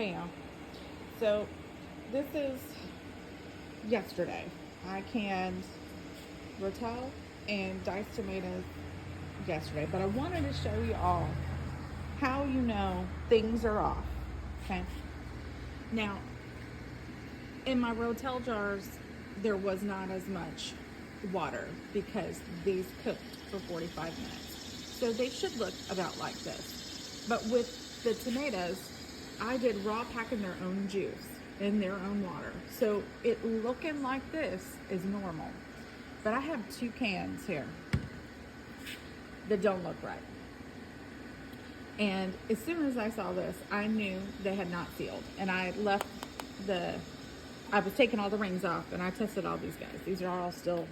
Hey y'all. So this is yesterday. I canned rotel and diced tomatoes yesterday, but I wanted to show you all how you know things are off. Okay. Now, in my rotel jars, there was not as much water because these cooked for 45 minutes. So they should look about like this. But with the tomatoes, I did raw packing their own juice in their own water. So it looking like this is normal. But I have 2 cans here that don't look right. And as soon as I saw this, I knew they had not sealed. And I was taking all the rings off and I tested all these guys. These are all still,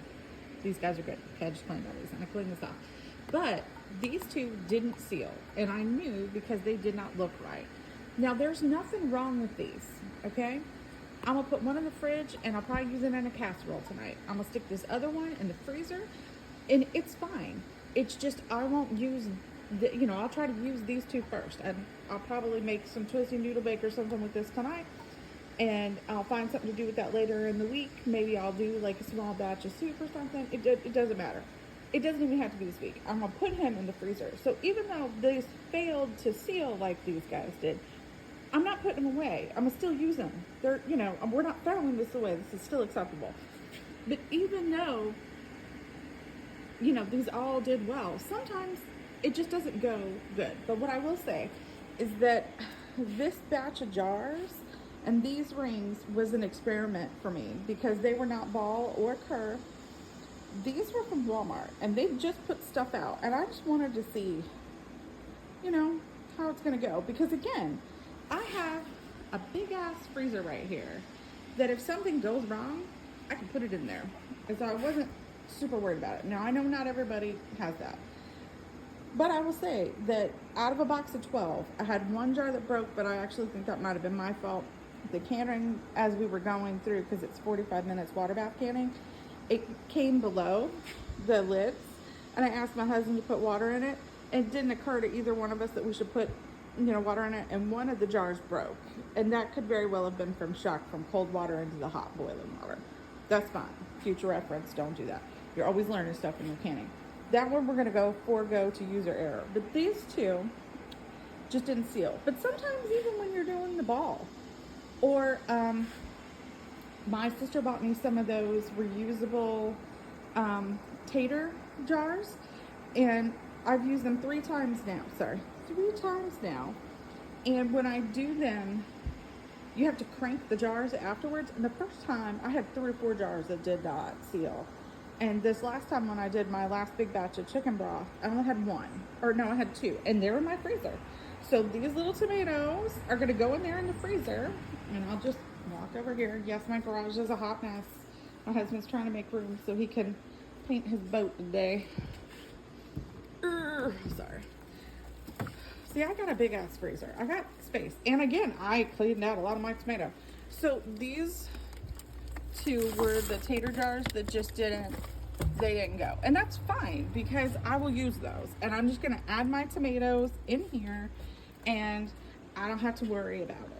these guys are good. Okay, I just cleaned all these and I cleaned this off. But these 2 didn't seal. And I knew because they did not look right. Now there's nothing wrong with these, okay? I'm gonna put one in the fridge and I'll probably use it in a casserole tonight. I'm gonna stick this other one in the freezer and it's fine. It's just, I won't use, I'll try to use these 2 first. And I'll probably make some twisty noodle bake or something with this tonight. And I'll find something to do with that later in the week. Maybe I'll do like a small batch of soup or something. It doesn't matter. It doesn't even have to be this week. I'm gonna put him in the freezer. So even though these failed to seal like these guys did, I'm not putting them away. I'm gonna still use them. They're, we're not throwing this away. This is still acceptable. But even though, these all did well, sometimes it just doesn't go good. But what I will say is that this batch of jars and these rings was an experiment for me because they were not ball or curve. These were from Walmart and they just put stuff out. And I just wanted to see, how it's gonna go. Because again, I have a big ass freezer right here that if something goes wrong, I can put it in there. And so I wasn't super worried about it. Now I know not everybody has that. But I will say that out of a box of 12, I had 1 jar that broke, but I actually think that might have been my fault. The canning, as we were going through, because it's 45 minutes water bath canning, it came below the lids, and I asked my husband to put water in it. It didn't occur to either one of us that we should put, water in it, and one of the jars broke. And that could very well have been from shock from cold water into the hot boiling water. That's fine. Future reference, don't do that. You're always learning stuff when you're canning. That one we're gonna forego to user error. But these 2 just didn't seal. But sometimes even when you're doing the ball, or my sister bought me some of those reusable tater jars, and I've used them 3 times now. And when I do them, you have to crank the jars afterwards. And the first time I had 3 or 4 jars that did not seal. And this last time when I did my last big batch of chicken broth, I only had 1. Or no, I had 2. And they're in my freezer. So these little tomatoes are going to go in there in the freezer. And I'll just walk over here. Yes, my garage is a hot mess. My husband's trying to make room so he can paint his boat today. Sorry. See, I got a big ass freezer. I got space. And again, I cleaned out a lot of my tomato. So these 2 were the tater jars that just didn't go. And that's fine because I will use those. And I'm just going to add my tomatoes in here and I don't have to worry about it.